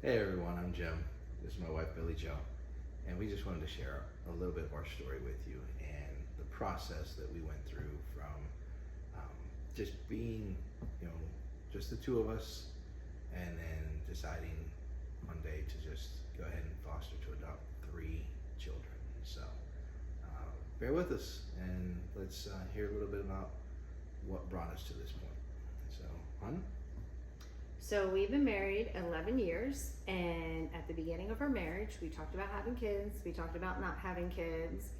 Hey everyone, I'm Jim. This is my wife Billie-Jo, and we just wanted to share a little bit of our story with you and the process that we went through from just being, just the two of us, and then deciding one day to just go ahead and foster to adopt 3 children. So bear with us and let's hear a little bit about what brought us to this point. So, hon? So we've been married 11 years, and at the beginning of our marriage, we talked about having kids, we talked about not having kids,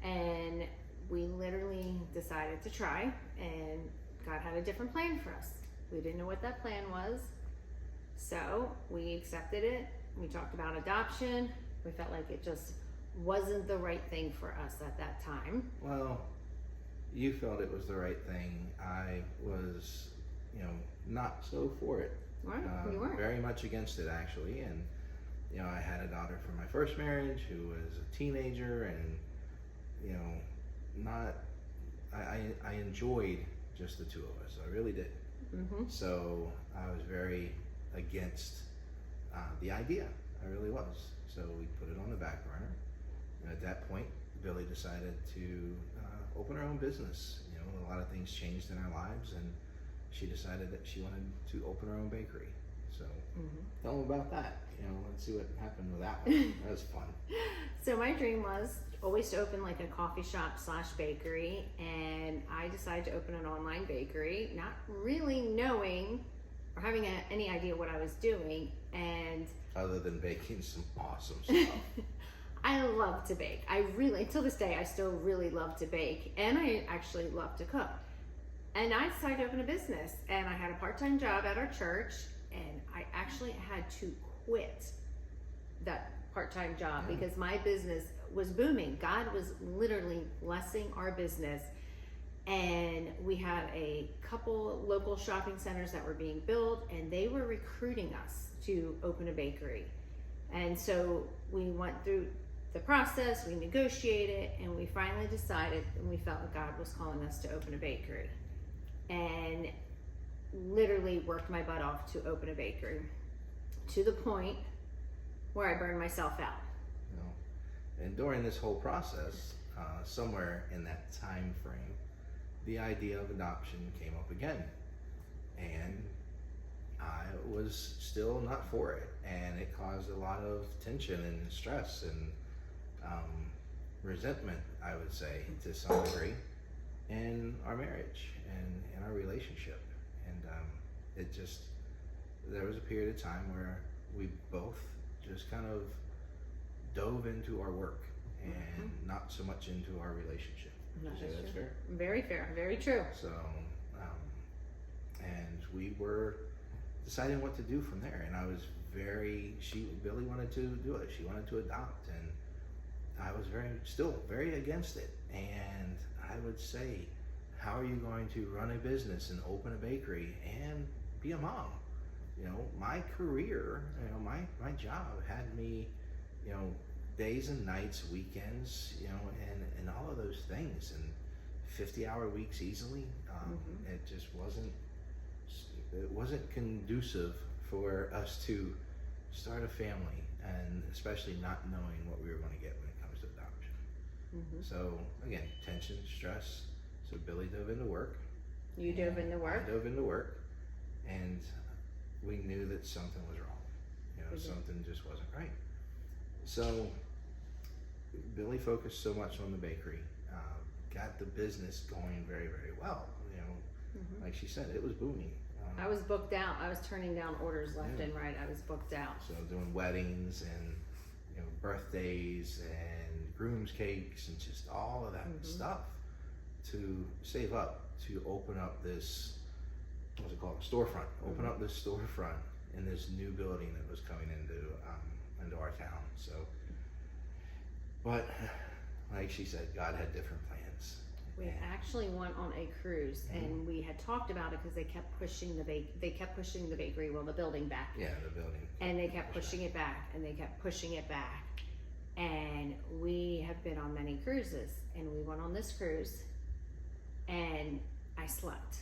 and we literally decided to try, and God had a different plan for us. We didn't know what that plan was, so we accepted it. We talked about adoption. We felt like it just wasn't the right thing for us at that time. Well, you felt it was the right thing. I was, not so for it. Right, you weren't. Very much against it, actually. And I had a daughter from my first marriage who was a teenager, and not. I enjoyed just the two of us. I really did. Mm-hmm. So I was very against the idea. I really was. So we put it on the back burner. And at that point, Billy decided to open her own business. A lot of things changed in our lives, and she decided that she wanted to open her own bakery. So tell them about that. Let's see what happened with that one. That was fun. So my dream was always to open like a coffee shop / bakery, and I decided to open an online bakery, not really knowing or having any idea what I was doing. And Other than baking some awesome stuff. I love to bake. I really, till this day, I still really love to bake, and I actually love to cook. And I decided to open a business, and I had a part-time job at our church, and I actually had to quit that part-time job because my business was booming. God was literally blessing our business, and we had a couple local shopping centers that were being built, and they were recruiting us to open a bakery. And so we went through the process, we negotiated, and we finally decided, and we felt like God was calling us to open a bakery. And literally worked my butt off to open a bakery, to the point where I burned myself out. And during this whole process, somewhere in that time frame, the idea of adoption came up again. And I was still not for it. And it caused a lot of tension and stress and resentment, I would say, to some degree, in our marriage and in our relationship. And there was a period of time where we both just kind of dove into our work and not so much into our relationship. Would you say that's fair? Very fair, very true. So, and we were deciding what to do from there. And I was Billy wanted to do it. She wanted to adopt, and I was still very against it. And I would say, how are you going to run a business and open a bakery and be a mom? My career, my job had me, days and nights, weekends, and all of those things, and 50-hour weeks easily. It just wasn't conducive for us to start a family, and especially not knowing what we were going to get when it comes to adoption. So again, tension, stress. So Billy dove into work. You dove into work? I dove into work, and we knew that something was wrong. Something just wasn't right. So Billy focused so much on the bakery, got the business going very, very well. Like she said, it was booming. I was booked out. I was turning down orders left and right. I was booked out. So doing weddings and birthdays and groom's cakes and just all of that stuff to save up to open up this, what's it called, a storefront. Open up this storefront in this new building that was coming into our town. So, but like she said, God had different plans. We actually went on a cruise, and we had talked about it because they kept pushing the bakery, the building back. Yeah, the building. And they kept pushing it back, and they kept pushing it back. And we have been on many cruises, and we went on this cruise, and I slept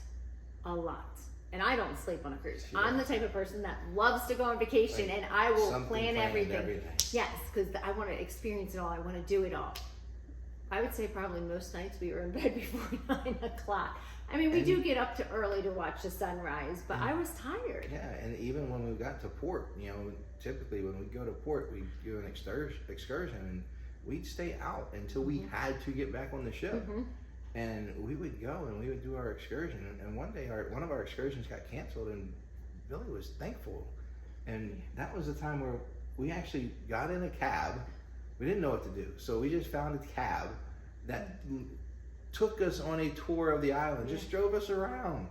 a lot. And I don't sleep on a cruise. She I'm the doesn't. type of person that loves to go on vacation, and I will Something plan planned, everything. Yes, because I want to experience it all. I want to do it all. I would say probably most nights we were in bed before 9 o'clock. I mean, we do get up to early to watch the sunrise, but I was tired. Yeah, and even when we got to port, you know, typically when we go to port, we do an excursion, and we'd stay out until we had to get back on the ship. And we would go and we would do our excursion. And one day, one of our excursions got canceled, and Billy was thankful. And that was the time where we actually got in a cab. We didn't know what to do, so we just found a cab that took us on a tour of the island, just drove us around.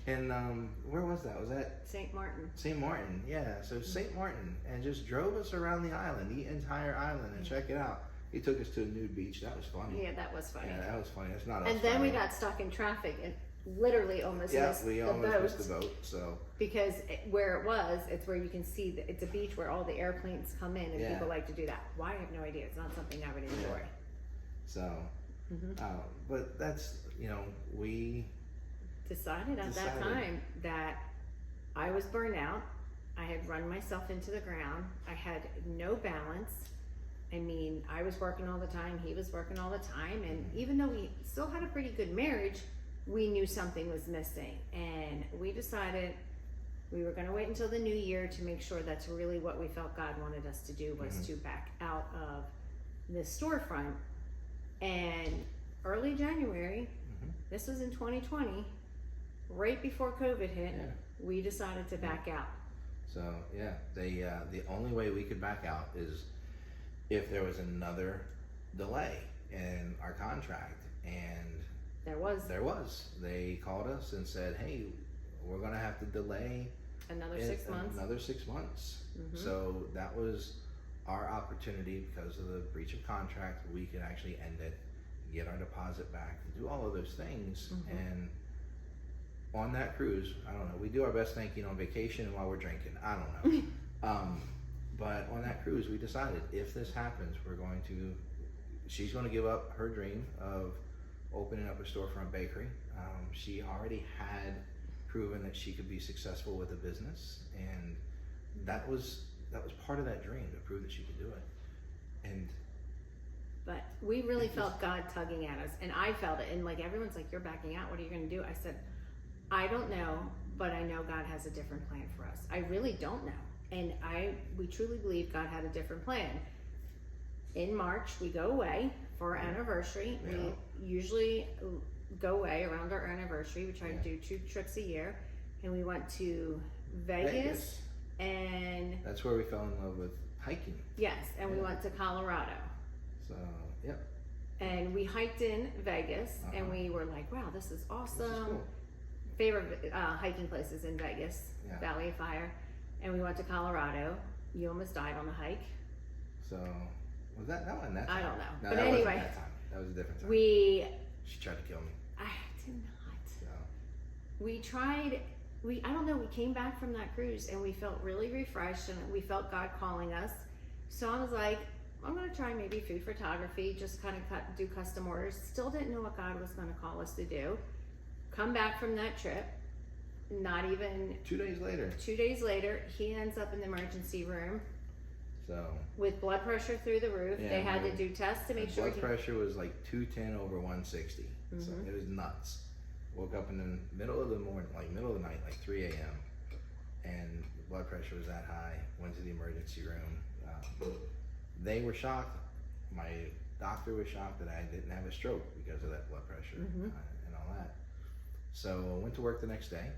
And where was that? Was that St. Martin? St. Martin, yeah. So St. Martin, and just drove us around the island, the entire island, and check it out. He took us to a nude beach. That was funny. Yeah, that was funny. Yeah, that was funny. That's not us. And then funny. we got stuck in traffic and literally almost missed we the almost boat. missed the boat. So Because where it was, it's where you can see that it's a beach where all the airplanes come in, and people like to do that. Why? I have no idea. It's not something I would enjoy. So, but that's, you know, we decided at that time that I was burnt out. I had run myself into the ground. I had no balance. I mean, I was working all the time. He was working all the time. And even though we still had a pretty good marriage, we knew something was missing. And we decided we were going to wait until the new year to make sure that's really what we felt God wanted us to do, was to back out of this storefront. And early January, this was in 2020, right before COVID hit, we decided to back out. So yeah, the only way we could back out is if there was another delay in our contract, and there was. They called us and said, "Hey, we're gonna have to delay another 6 months." Another 6 months. So that was our opportunity, because of the breach of contract. We could actually end it, get our deposit back, do all of those things, and on that cruise, I don't know, we do our best thinking on vacation and while we're drinking. I don't know. But on that cruise, we decided, if this happens, she's going to give up her dream of opening up a storefront bakery. She already had proven that she could be successful with a business, and that was part of that dream, to prove that she could do it. But we really felt God tugging at us, and I felt it. And like, everyone's like, "You're backing out. What are you going to do?" I said, "I don't know, but I know God has a different plan for us. I really don't know." And we truly believe God had a different plan. In March, we go away for our anniversary. We usually go away around our anniversary. We try to do 2 trips a year. And we went to Vegas. And that's where we fell in love with hiking. Yes, and we went to Colorado. So, yep. And we hiked in Vegas, and we were like, "Wow, this is awesome." This is cool. Favorite hiking places in Vegas, Valley of Fire. And we went to Colorado. You almost died on the hike. So, was that one? That time? I don't know. No, but that anyway, wasn't that time. That was a different time. She tried to kill me. I did not. So. We tried. I don't know. We came back from that cruise, and we felt really refreshed, and we felt God calling us. So I was like, I'm going to try maybe food photography, just kind of do custom orders. Still didn't know what God was going to call us to do. Come back from that trip. Not even 2 days later. 2 days later, he ends up in the emergency room. So, with blood pressure through the roof. They had to do tests to make sure. Blood pressure was like 210 over 160. So it was nuts. Woke up in the middle of the morning, like middle of the night, like 3 a.m. And the blood pressure was that high. Went to the emergency room. They were shocked. My doctor was shocked that I didn't have a stroke because of that blood pressure and all that. So I went to work the next day.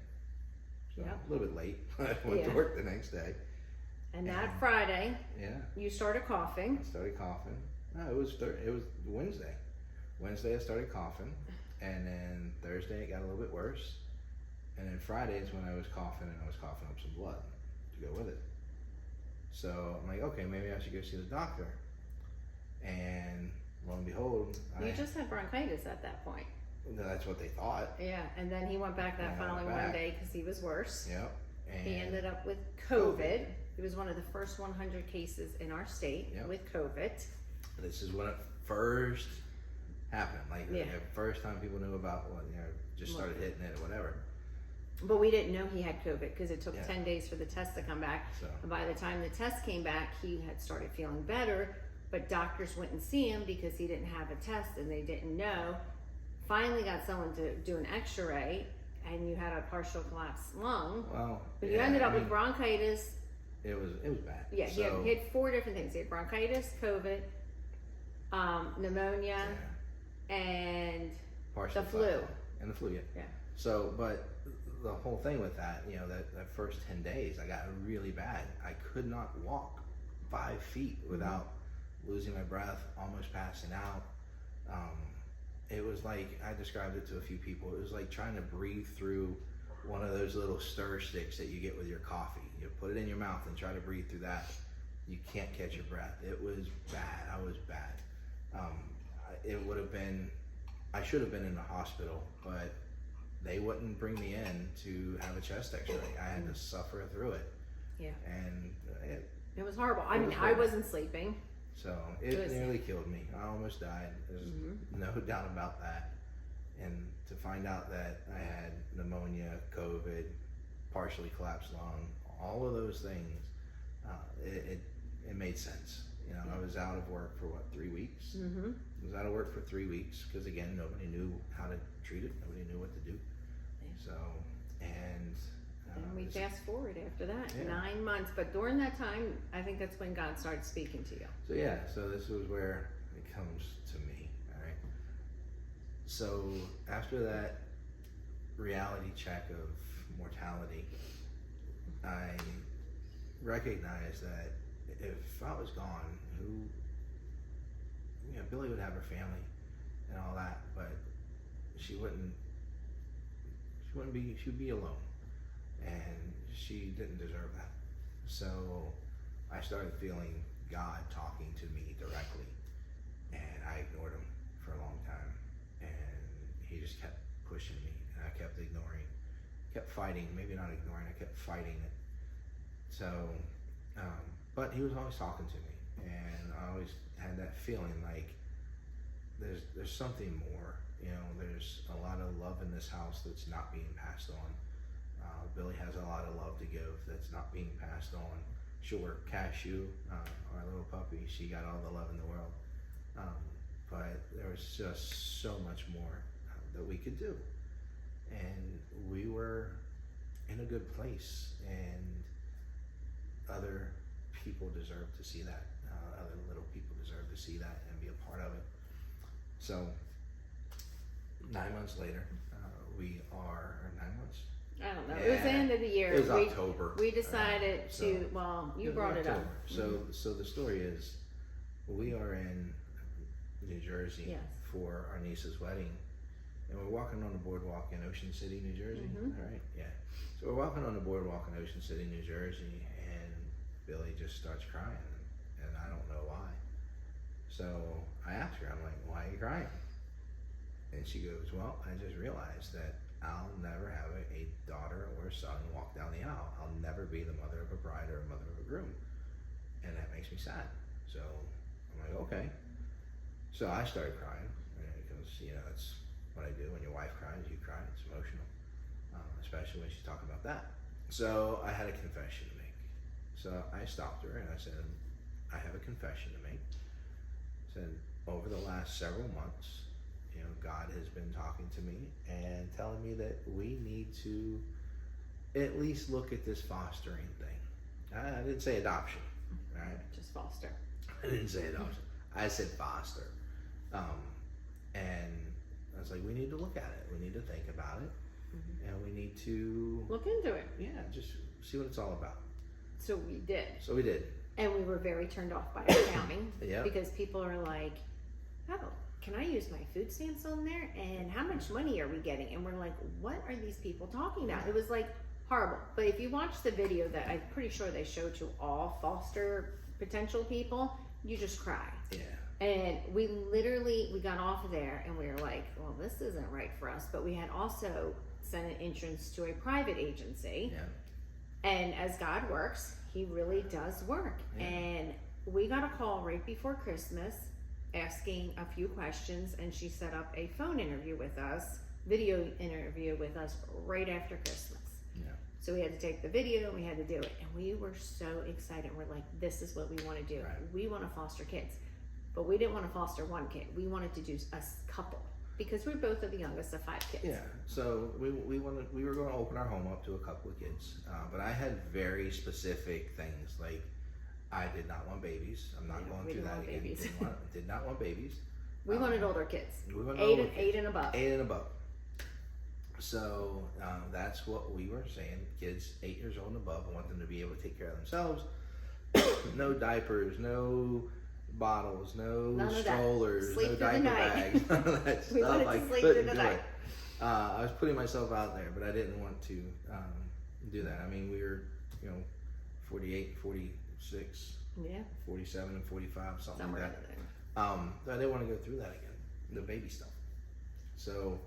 So a little bit late. I went to work the next day. And that Friday, you started coughing. I started coughing. No, it was Wednesday. Wednesday I started coughing, and then Thursday it got a little bit worse, and then Friday is when I was coughing, and I was coughing up some blood to go with it. So I'm like, okay, maybe I should go see the doctor. And lo and behold, you just had bronchitis at that point. That's what they thought. Yeah, and then he went back that following Monday because he was worse. Yep. And he ended up with COVID. He was one of the first 100 cases in our state with COVID. This is when it first happened. Like the first time people knew about just started hitting it or whatever. But we didn't know he had COVID because it took Yeah. 10 days for the test to come back. So And by the time the test came back, he had started feeling better, but doctors wouldn't see him because he didn't have a test and they didn't know. Finally got someone to do an x-ray, and you had a partial collapsed lung. well, But you yeah, ended up I with mean, bronchitis. it was bad. Yeah, he So, had 4 different things. He had bronchitis, COVID, pneumonia, and partially the flu. flat lung. And the flu, yeah. Yeah. So, but the whole thing with that, you know, that first 10 days, I got really bad. I could not walk 5 feet without losing my breath, almost passing out. It was like, I described it to a few people, it was like trying to breathe through one of those little stir sticks that you get with your coffee. You put it in your mouth and try to breathe through that. You can't catch your breath. It was bad. I was bad. It would have been, I should have been in the hospital, but they wouldn't bring me in to have a chest x-ray. I had to suffer through it. Yeah. And It was horrible. I It mean, was I horrible. wasn't sleeping. so It it was- nearly killed me. I almost died. There's no doubt about that. And to find out that I had pneumonia, COVID, partially collapsed lung, all of those things, it made sense. You know, I was out of work for 3 weeks? Mm-hmm. I was out of work for 3 weeks because, again, nobody knew how to treat it. Nobody knew what to do. Yeah. So, and And we it's- fast forward after that, Yeah. 9 months. But during that time, I think that's when God started speaking to you. So yeah, so this was where it comes to me. All right. So after that reality check of mortality, I recognized that if I was gone, Billie would have her family and all that, but she wouldn't be, she'd be alone, and she didn't deserve that. So I started feeling God talking to me directly, and I ignored him for a long time, and he just kept pushing me, and I kept ignoring, kept fighting, maybe not ignoring, I kept fighting it. So, but he was always talking to me, and I always had that feeling like there's something more, you know, there's a lot of love in this house that's not being passed on. Billie has a lot of love to give that's not being passed on. Sure, Cashew, our little puppy, she got all the love in the world. But there was just so much more that we could do. And we were in a good place, and other people deserve to see that. Other little people deserve to see that and be a part of it. So 9 months later, or 9 months? I don't know. It was the Yeah. end of the year. It was October. We decided So to, well, you was brought it up. October. So the story is, we are in New Jersey Yes. for our niece's wedding, and we're walking on the boardwalk in Ocean City, New Jersey. Mhm. All right, yeah. So we're walking on the boardwalk in Ocean City, New Jersey, and Billie just starts crying, and I don't know why. So I asked her, I'm like, why are you crying? And she goes, well, I just realized that I'll never have a daughter or a son walk down the aisle. I'll never be the mother of a bride or a mother of a groom. And that makes me sad. So I'm like, okay. So I started crying, because, you know, that's what I do. When your wife cries, you cry. It's emotional, especially when she's talking about that. So I had a confession to make. So I stopped her and I said, I have a confession to make. I said, over the last several months, you know, God has been talking to me and telling me that we need to at least look at this fostering thing. I didn't say adoption, right? Just foster. I didn't say adoption. I said foster. And I was like, we need to look at it. We need to think about it. And we need to, Look into it. yeah, just see what it's all about. So we did. So we did. And we were very turned off by accounting. Yeah. Because people are like, oh, can I use my food stamps on there? And how much money are we getting? And we're like, what are these people talking about? It was like horrible. But if you watch the video that I'm pretty sure they show to all foster potential people, you just cry. Yeah. And we got off of there and we were like, well, this isn't right for us. But we had also sent an entrance to a private agency. Yeah. And as God works, he really does work. Yeah. And we got a call right before Christmas asking a few questions, and she set up a phone interview with us, video interview with us right after Christmas. So we had to take the video and we had to do it. And we were so excited. We're like, this is what we want to do. Right. We want to foster kids. But we didn't want to foster one kid. We wanted to do a couple. Because we're both of the youngest of 5 kids. Yeah, so we were going to open our home up to a couple of kids. But I had very specific things. Like, I did not want babies. I'm not going through that again. Did not want babies. We wanted older kids. We wanted 8 and above. 8 and above. So that's what we were saying. Kids 8 years old and above, I want them to be able to take care of themselves. No diapers, no bottles, no strollers, no diaper bags, none of that stuff. We wanted to sleep through the night. I was putting myself out there, but I didn't want to do that. I mean, we were, 48, 46, 47, and 45, something like that. So I didn't want to go through that again, the baby stuff. So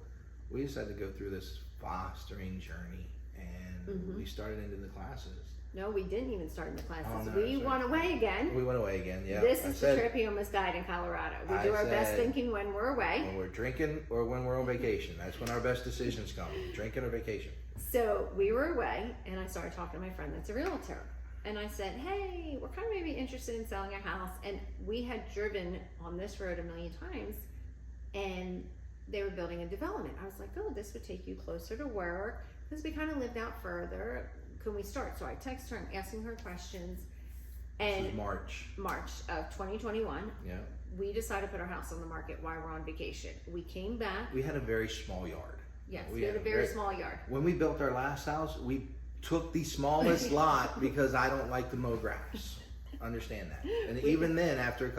we decided to go through this fostering journey, and we started into the classes. No, we didn't even start in the classes. Oh, no, we went away again. We went away again, yeah. This is the trip he almost died in Colorado. We do our best thinking when we're away. When we're drinking or when we're on vacation. That's when our best decisions come. Drinking or vacation. So we were away, and I started talking to my friend that's a realtor. And I said, hey, we're kind of maybe interested in selling a house. And we had driven on this road a million times, and they were building a development. I was like, oh, this would take you closer to work, because we kind of lived out further. Can we start? So I texted her, I'm asking her questions. And this was March of 2021. Yeah. We decided to put our house on the market while we're on vacation. We came back. We had a very small yard. Yes, we had a very small yard. When we built our last house, we took the smallest lot because I don't like to mow grass. Understand that. And even then, after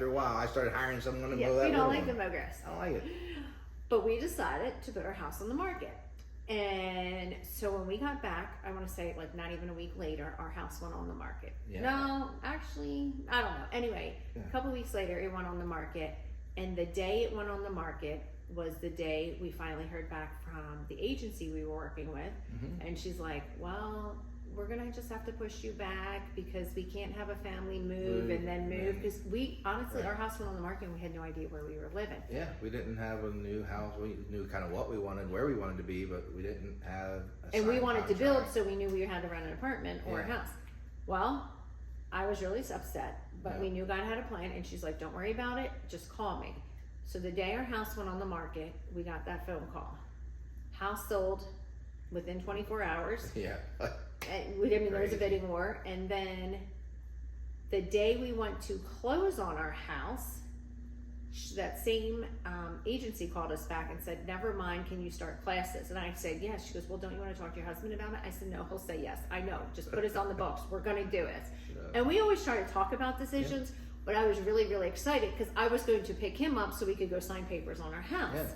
a while, I started hiring someone to mow that. We don't like to mow grass. I don't like it. But we decided to put our house on the market. And so when we got back, I want to say like not even a week later, our house went on the market. Yeah. No, actually, I don't know. Anyway, a couple weeks later, it went on the market. And the day it went on the market was the day we finally heard back from the agency we were working with. And she's like, well, we're going to just have to push you back because we can't have a family move and then move. Because we, honestly, our house went on the market and we had no idea where we were living. Yeah, we didn't have a new house. We knew kind of what we wanted, where we wanted to be, but we didn't have a And we wanted contract. to build, so we knew we had to rent an apartment or a house. Well, I was really upset, but we knew God had a plan, and she's like, don't worry about it, just call me. So the day our house went on the market, we got that phone call. House sold within 24 hours. Yeah. There was a bidding war. And then the day we went to close on our house, that same agency called us back and said, never mind, can you start classes? And I said, yes. She goes, well, don't you want to talk to your husband about it? I said, no, he'll say yes. I know, just put us on the books. We're going to do it. And we always try to talk about decisions, but I was really, really excited because I was going to pick him up so we could go sign papers on our house.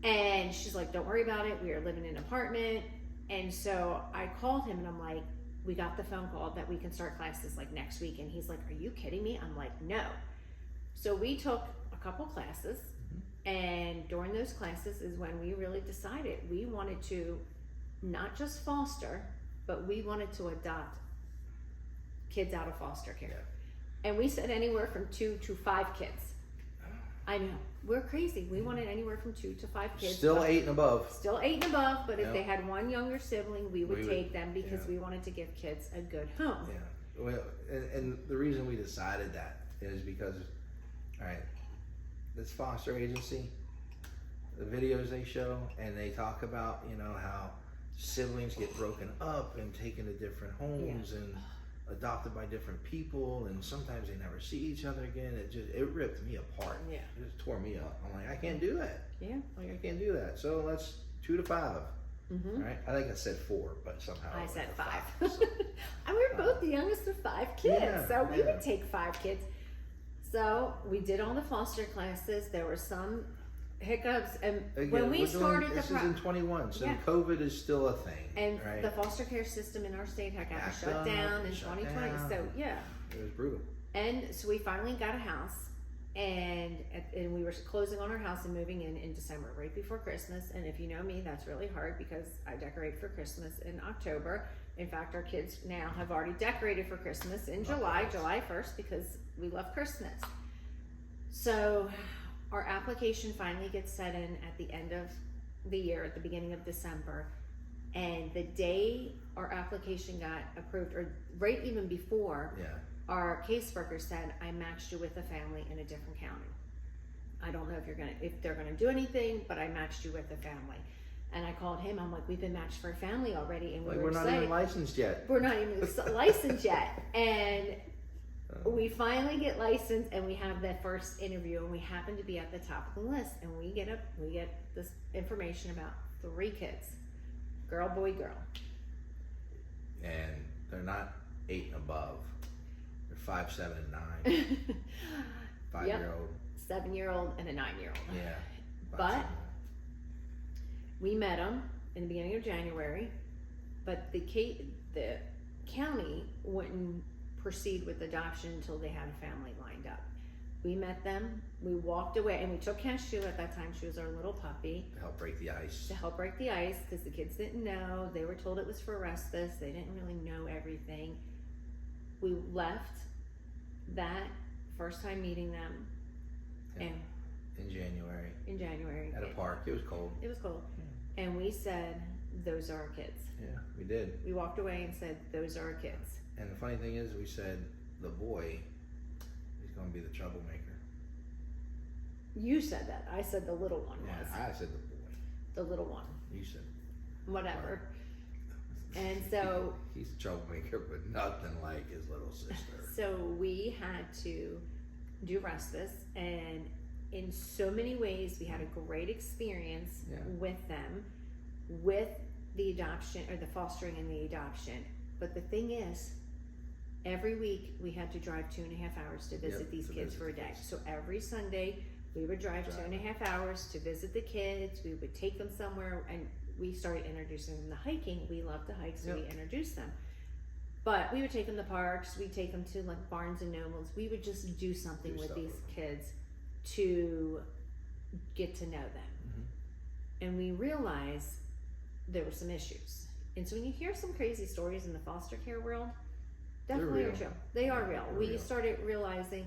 And she's like, don't worry about it. We are living in an apartment. And so I called him and I'm like, we got the phone call that we can start classes like next week. And he's like, are you kidding me? I'm like, no. So we took a couple classes, and during those classes is when we really decided we wanted to not just foster, but we wanted to adopt kids out of foster care. And we said anywhere from 2 to 5 kids. I know, we're crazy. We wanted anywhere from 2 to 5 kids. Still 8 and above. Still 8 and above, but if they had one younger sibling, we would take them because we wanted to give kids a good home. Yeah, well, and the reason we decided that is because, all right, this foster agency, the videos they show, and they talk about, how siblings get broken up and taken to different homes and adopted by different people, and sometimes they never see each other again. It ripped me apart. Yeah, it just tore me up. I'm like, I can't do that. Yeah, like I can't do that. So let's 2 to 5. Right? I think I said 4, but somehow I said 5. So, and we were both the youngest of 5 kids, so we would take 5 kids. So we did all the foster classes. There were some hiccups, and again, when we started this is in 21, so COVID is still a thing. And the foster care system in our state had gotten shut down in 2020. So it was brutal. And so we finally got a house, and we were closing on our house and moving in December, right before Christmas. And if you know me, that's really hard because I decorate for Christmas in October. In fact, our kids now have already decorated for Christmas in July 1st, because we love Christmas. So our application finally gets set in at the end of the year, at the beginning of December. And the day our application got approved, or right even before, Yeah. our caseworker said, I matched you with a family in a different county. I don't know if they're gonna do anything, but I matched you with a family. And I called him, I'm like, we've been matched for a family already, and Like, we're not even licensed yet. We're not even licensed yet. And we finally get licensed, and we have that first interview, and we happen to be at the top of the list, and we get this information about 3 kids. Girl, boy, girl. And they're not 8 and above. They're 5, 7, and 9. 5-year-old. 7-year-old and a 9-year-old. Yeah. But we met them in the beginning of January, but the county wouldn't proceed with adoption until they had a family lined up. We met them, we walked away, and we took Cashew at that time. She was our little puppy. To help break the ice. To help break the ice, because the kids didn't know. They were told it was for respite. They didn't really know everything. We left that first time meeting them, Yeah. and in January. At a park. It was cold. It was cold. And we said, those are our kids. Yeah, we did. We walked away and said, those are our kids. And the funny thing is, we said the boy is going to be the troublemaker. You said that. I said the little one was. Yeah, I said the boy. The little one. You said whatever. And so he's a troublemaker, but nothing like his little sister. So we had to do respite, and in so many ways we had a great experience with them, with the adoption, or the fostering and the adoption. But the thing is, every week we had to drive 2.5 hours to visit these kids for a day. So every Sunday we would drive 2.5 hours to visit the kids. We would take them somewhere, and we started introducing them to hiking. We love to hike, so we introduced them. But we would take them to parks. We'd take them to like Barnes and Nobles. We would just do something with these kids to get to know them. And we realized there were some issues. And so when you hear some crazy stories in the foster care world, definitely are true. They are real. We started realizing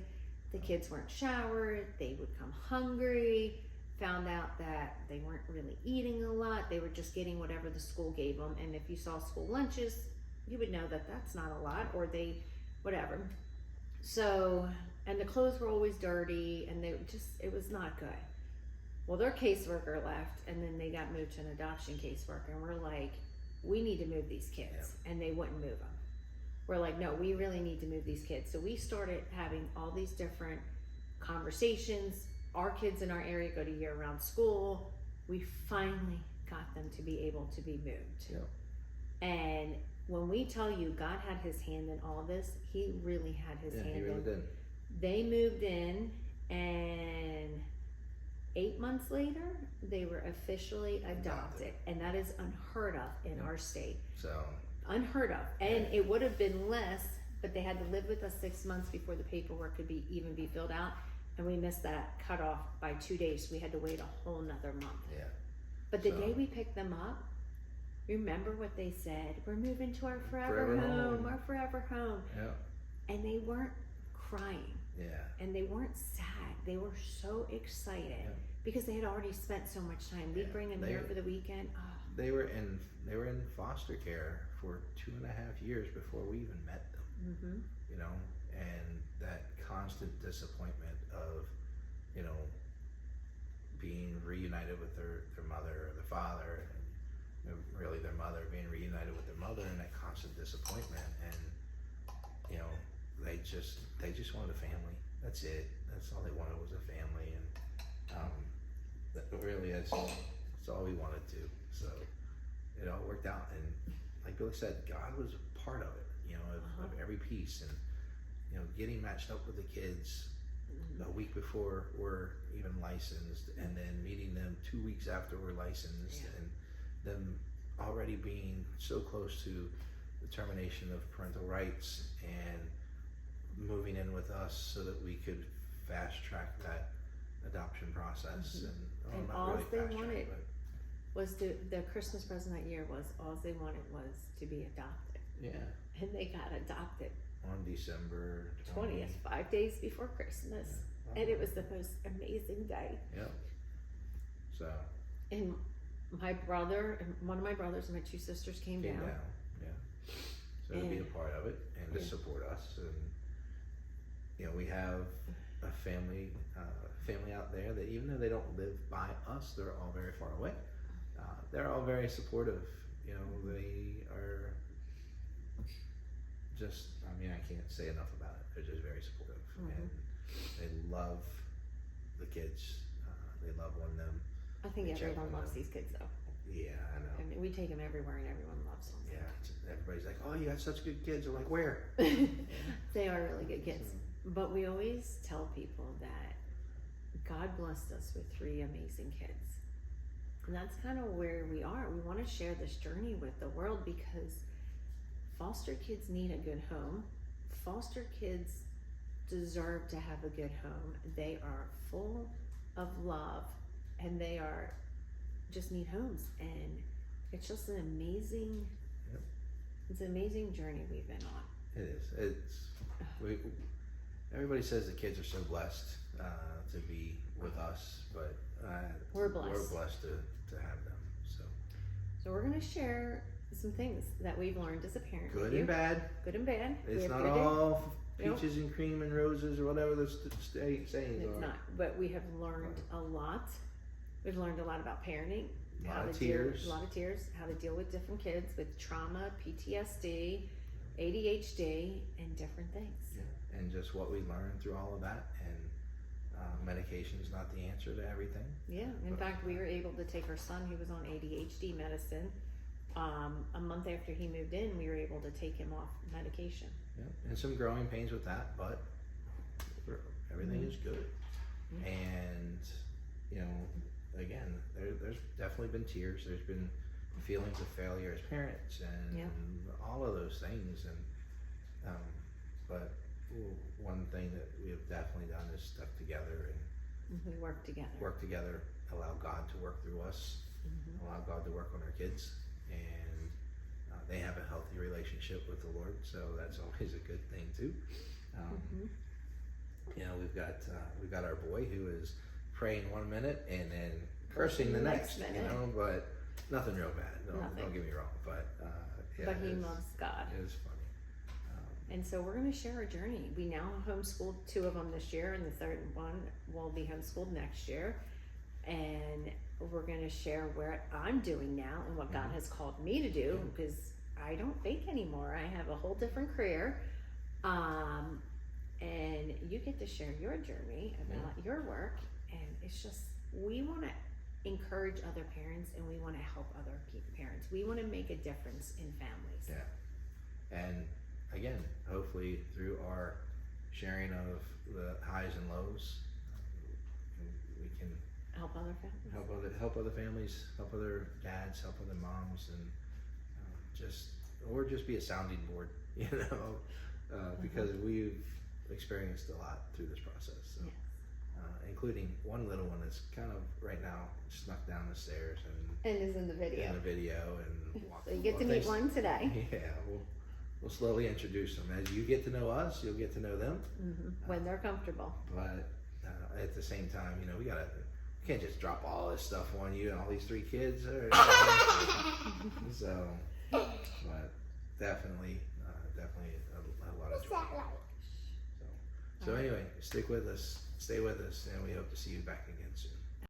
the kids weren't showered, they would come hungry, found out that they weren't really eating a lot, they were just getting whatever the school gave them. And if you saw school lunches, you would know that that's not a lot, or they, whatever. So, and the clothes were always dirty, and they just, it was not good. Well, their caseworker left, and then they got moved to an adoption caseworker, and we're like, we need to move these kids, and they wouldn't move them. We're like, no, we really need to move these kids. So we started having all these different conversations. Our kids in our area go to year-round school. We finally got them to be able to be moved. And when we tell you God had his hand in all this, he really had his hand he really in. did. They moved in, and 8 months later, they were officially adopted. And that is unheard of in our state. So unheard of. And it would have been less, but they had to live with us 6 months before the paperwork could even be filled out. And we missed that cutoff by 2 days. We had to wait a whole nother month. But the day we picked them up, remember what they said? We're moving to our forever home, our forever home. And they weren't crying. And they weren't sad. They were so excited because they had already spent so much time. We'd bring them here for the weekend. They were in foster care for 2.5 years before we even met them. You know, and that constant disappointment of, you know, being reunited with their mother or the father, and you know, really their mother being reunited with their mother, and that constant disappointment. And you know, they just wanted a family. That's it. That's all they wanted, was a family. And that really is, that's all we wanted to. So it all worked out. And like Billy said, God was a part of it, you know, of every piece. And you know, getting matched up with the kids a week before we're even licensed, and then meeting them 2 weeks after we're licensed, and them already being so close to the termination of parental rights and moving in with us so that we could fast track that adoption process. And not all really they fast wanted track, was their Christmas present that year was, all they wanted was to be adopted. And they got adopted on December 20th, 5 days before Christmas. And it was the most amazing day. So. And my brother and one of my brothers and my two sisters came down. Yeah. So to be a part of it and to support us, and you know, we have a family out there that even though they don't live by us, they're all very far away. They're all very supportive. You know, they are just, I mean, I can't say enough about it. They're just very supportive, and they love the kids. They love one of them. I think everyone loves these kids though. Yeah, I know. I mean, we take them everywhere and everyone loves them. Yeah, everybody's like, oh, you got such good kids. I'm like, where? They are really good kids. But we always tell people that God blessed us with 3 amazing kids. And that's kind of where we are. We want to share this journey with the world because foster kids need a good home. Foster kids deserve to have a good home. They are full of love and they are just need homes. And it's just an amazing, it's an amazing journey we've been on. It is. Everybody says the kids are so blessed to be with us, but we're blessed. We're blessed to have them. So we're going to share some things that we've learned as a parent. Good and bad. Good and bad. It's not all peaches and cream and roses or whatever the sayings are. It's not, but we have learned a lot. We've learned a lot about parenting. A lot of tears, how to deal with different kids with trauma, PTSD, ADHD, and different things. Yeah. And just what we learned through all of that. And medication is not the answer to everything. Yeah. In fact, we were able to take our son who was on ADHD medicine. A month after he moved in, we were able to take him off medication. Yeah. And some growing pains with that, but everything is good. And, you know, again, there's definitely been tears. There's been feelings of failure as parents and all of those things. And but one thing that we have definitely done is stuck together and we work together. Allow God to work through us, allow God to work on our kids, and they have a healthy relationship with the Lord. So that's always a good thing too. You know, we've got our boy who is praying 1 minute and then cursing the next minute. You know, but nothing real bad. Don't get me wrong. But but he loves God. It was funny. And so we're going to share our journey. We now homeschooled 2 of them this year, and the third one will be homeschooled next year. And we're going to share what I'm doing now and what God has called me to do, because I don't bake anymore. I have a whole different career. And you get to share your journey about your work. And it's just, we want to encourage other parents and we want to help other parents. We want to make a difference in families. Yeah. And again, hopefully through our sharing of the highs and lows, we can help other families, help other families, help other dads, help other moms, and just be a sounding board, you know, because we've experienced a lot through this process. So, including one little one that's kind of right now snuck down the stairs and is in the video. And so you get to meet one today. Yeah, we'll slowly introduce them. As you get to know us, you'll get to know them when they're comfortable. But at the same time, you know, we can't just drop all this stuff on you and all these 3 kids. So, but definitely a lot of joy. So anyway, stick with us, stay with us, and we hope to see you back again soon.